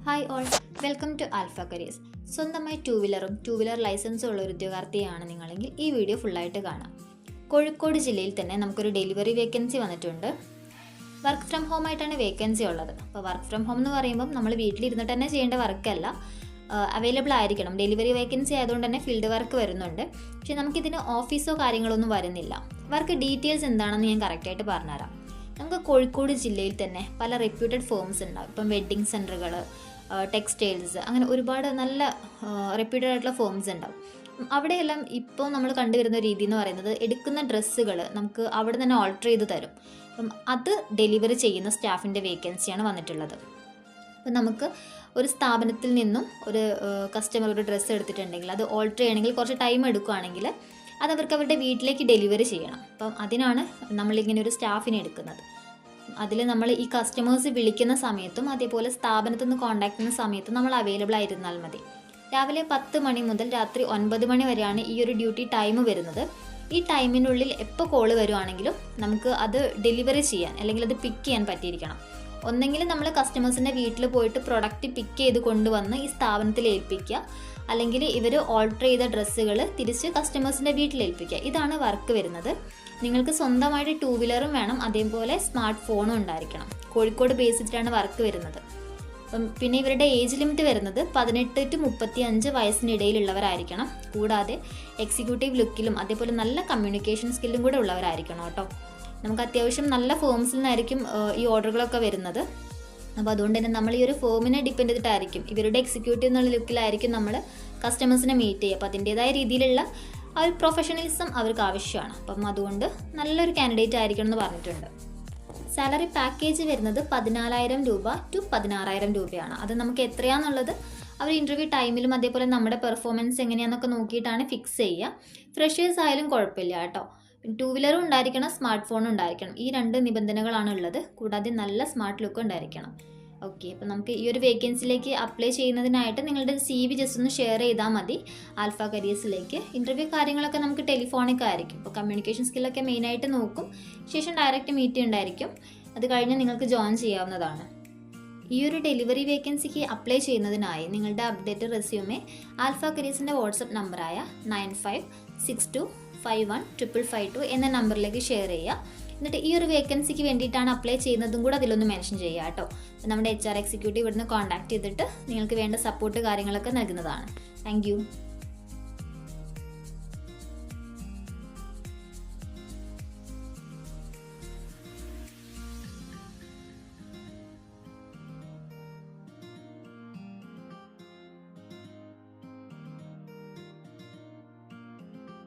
Hi all, welcome to Alpha Careers. സ്വന്തമായി two wheeler ലൈസൻസും ഉള്ള ഒരു ഉദ്യോഗാർത്ഥിയാണ് നിങ്ങളെങ്കിൽ ഈ വീഡിയോ ഫുള്ളായിട്ട് കാണാം. കോഴിക്കോട് ജില്ലയിൽ തന്നെ നമുക്കൊരു ഡെലിവറി വേക്കൻസി വന്നിട്ടുണ്ട്. വർക്ക് ഫ്രം ഹോം ആയിട്ടാണ് വേക്കൻസി ഉള്ളത്. അപ്പോൾ വർക്ക് ഫ്രം ഹോം എന്ന് പറയുമ്പം നമ്മൾ വീട്ടിലിരുന്നിട്ട് തന്നെ ചെയ്യേണ്ട വർക്കല്ല, അവൈലബിൾ ആയിരിക്കണം. ഡെലിവറി വേക്കൻസി ആയതുകൊണ്ട് തന്നെ ഫീൽഡ് വർക്ക് വരുന്നുണ്ട്. പക്ഷേ നമുക്കിതിന് ഓഫീസോ കാര്യങ്ങളൊന്നും വരുന്നില്ല. വർക്ക് ഡീറ്റെയിൽസ് എന്താണെന്ന് ഞാൻ കറക്റ്റായിട്ട് പറഞ്ഞുതരാം. നമുക്ക് കോഴിക്കോട് ജില്ലയിൽ തന്നെ പല റെപ്യൂട്ടഡ് ഫേംസ് ഉണ്ടാവും. ഇപ്പം വെഡ്ഡിങ് സെൻറ്ററുകൾ, ടെക്സ്റ്റൈൽസ്, അങ്ങനെ ഒരുപാട് നല്ല റെപ്യൂട്ടഡ് ആയിട്ടുള്ള ഫേംസ് ഉണ്ടാവും. അവിടെയെല്ലാം ഇപ്പോൾ നമ്മൾ കണ്ടുവരുന്ന രീതി എന്ന് പറയുന്നത് എടുക്കുന്ന ഡ്രസ്സുകൾ നമുക്ക് അവിടെ തന്നെ ഓൾട്ടർ ചെയ്ത് തരും. അപ്പം അത് ഡെലിവറി ചെയ്യുന്ന സ്റ്റാഫിൻ്റെ വേക്കൻസിയാണ് വന്നിട്ടുള്ളത്. അപ്പം നമുക്ക് ഒരു സ്ഥാപനത്തിൽ നിന്നും ഒരു കസ്റ്റമർ ഒരു ഡ്രസ്സ് എടുത്തിട്ടുണ്ടെങ്കിൽ അത് ഓൾട്ടർ ചെയ്യണമെങ്കിൽ കുറച്ച് ടൈം എടുക്കുകയാണെങ്കിൽ അത് അവർക്ക് അവരുടെ വീട്ടിലേക്ക് ഡെലിവറി ചെയ്യണം. അപ്പം അതിനാണ് നമ്മളിങ്ങനെ ഒരു സ്റ്റാഫിനെ എടുക്കുന്നത്. അതിൽ നമ്മൾ ഈ കസ്റ്റമേഴ്സ് വിളിക്കുന്ന സമയത്തും അതേപോലെ സ്ഥാപനത്തിൽ നിന്ന് കോൺടാക്ട് ചെയ്യുന്ന സമയത്തും നമ്മൾ അവൈലബിൾ ആയിരുന്നാൽ മതി. രാവിലെ 10 മണി മുതൽ രാത്രി 9 മണി വരെയാണ് ഈ ഒരു ഡ്യൂട്ടി ടൈം വരുന്നത്. ഈ ടൈമിനുള്ളിൽ എപ്പോൾ കോള് വരുവാണെങ്കിലും നമുക്ക് അത് ഡെലിവറി ചെയ്യാൻ അല്ലെങ്കിൽ അത് പിക്ക് ചെയ്യാൻ പറ്റിയിരിക്കണം. ഒന്നെങ്കിൽ നമ്മൾ കസ്റ്റമേഴ്സിൻ്റെ വീട്ടിൽ പോയിട്ട് പ്രൊഡക്റ്റ് പിക്ക് ചെയ്ത് കൊണ്ടുവന്ന് ഈ സ്ഥാപനത്തിൽ ഏൽപ്പിക്കുക, അല്ലെങ്കിൽ ഇവർ ഓൾട്ടർ ചെയ്ത ഡ്രസ്സുകൾ തിരിച്ച് കസ്റ്റമേഴ്സിൻ്റെ വീട്ടിൽ ഏൽപ്പിക്കുക. ഇതാണ് വർക്ക് വരുന്നത്. നിങ്ങൾക്ക് സ്വന്തമായിട്ട് ടൂ വീലറും വേണം, അതേപോലെ സ്മാർട്ട് ഫോണും ഉണ്ടായിരിക്കണം. കോഴിക്കോട് ബേസിച്ചിട്ടാണ് വർക്ക് വരുന്നത്. പിന്നെ ഇവരുടെ ഏജ് ലിമിറ്റ് വരുന്നത് 18 to 35 വയസ്സിനിടയിലുള്ളവരായിരിക്കണം. കൂടാതെ എക്സിക്യൂട്ടീവ് ലുക്കിലും അതേപോലെ നല്ല കമ്മ്യൂണിക്കേഷൻ സ്കില്ലും കൂടെ ഉള്ളവരായിരിക്കണം കേട്ടോ. നമുക്ക് അത്യാവശ്യം നല്ല ഫേംസിൽ നിന്നായിരിക്കും ഈ ഓർഡറുകളൊക്കെ വരുന്നത്. അപ്പോൾ അതുകൊണ്ട് തന്നെ നമ്മൾ ഈ ഒരു ഫോമിനെ ഡിപ്പെൻഡ് ചെയ്തിട്ടായിരിക്കും, ഇവരുടെ എക്സിക്യൂട്ടീവ് എന്നുള്ള ലുക്കിലായിരിക്കും നമ്മൾ കസ്റ്റമേഴ്സിനെ മീറ്റ് ചെയ്യുക. അപ്പോൾ അതിൻ്റേതായ രീതിയിലുള്ള ആ ഒരു പ്രൊഫഷണലിസം അവർക്ക് ആവശ്യമാണ്. അപ്പം അതുകൊണ്ട് നല്ലൊരു കാൻഡിഡേറ്റ് ആയിരിക്കണം എന്ന് പറഞ്ഞിട്ടുണ്ട്. സാലറി പാക്കേജ് വരുന്നത് 14,000 രൂപ to 16,000 രൂപയാണ്. അത് നമുക്ക് എത്രയാണെന്നുള്ളത് അവർ ഇൻ്റർവ്യൂ ടൈമിലും അതേപോലെ നമ്മുടെ പെർഫോമൻസ് എങ്ങനെയാണെന്നൊക്കെ നോക്കിയിട്ടാണ് ഫിക്സ് ചെയ്യുക. ഫ്രഷേഴ്സ് ആയാലും കുഴപ്പമില്ല കേട്ടോ. ടൂ വീലറും ഉണ്ടായിരിക്കണം, സ്മാർട്ട് ഫോണും ഉണ്ടായിരിക്കണം. ഈ 2 നിബന്ധനകളാണ് ഉള്ളത്. കൂടാതെ നല്ല സ്മാർട്ട് ലുക്ക് ഉണ്ടായിരിക്കണം. ഓക്കെ, അപ്പോൾ നമുക്ക് ഈ ഒരു വേക്കൻസിലേക്ക് അപ്ലൈ ചെയ്യുന്നതിനായിട്ട് നിങ്ങളുടെ CV ജസ്റ്റ് ഒന്ന് ഷെയർ ചെയ്താൽ മതി ആൽഫ കരിയേഴ്സിലേക്ക്. ഇൻ്റർവ്യൂ കാര്യങ്ങളൊക്കെ നമുക്ക് ടെലിഫോണിക് ആയിരിക്കും. ഇപ്പോൾ കമ്മ്യൂണിക്കേഷൻ സ്കില്ലൊക്കെ മെയിനായിട്ട് നോക്കും. ശേഷം ഡയറക്റ്റ് മീറ്റ് ഉണ്ടായിരിക്കും. അത് കഴിഞ്ഞ് നിങ്ങൾക്ക് ജോയിൻ ചെയ്യാവുന്നതാണ്. ഈ ഒരു ഡെലിവറി വേക്കൻസിക്ക് അപ്ലൈ ചെയ്യുന്നതിനായി നിങ്ങളുടെ അപ്ഡേറ്റ് റെസ്യൂമെ ആൽഫ കരിയേഴ്സിൻ്റെ വാട്സപ്പ് നമ്പറായ 9562515552 എന്ന നമ്പറിലേക്ക് ഷെയർ ചെയ്യുക. എന്നിട്ട് ഈ ഒരു വേക്കൻസിക്ക് വേണ്ടിയിട്ടാണ് അപ്ലൈ ചെയ്യുന്നതും കൂടെ അതിലൊന്ന് മെൻഷൻ ചെയ്യുക കേട്ടോ. നമ്മുടെ HR എക്സിക്യൂട്ടീവ് ഇവിടുന്ന് കോൺടാക്ട് ചെയ്തിട്ട് നിങ്ങൾക്ക് വേണ്ട സപ്പോർട്ട് കാര്യങ്ങളൊക്കെ നൽകുന്നതാണ്. താങ്ക്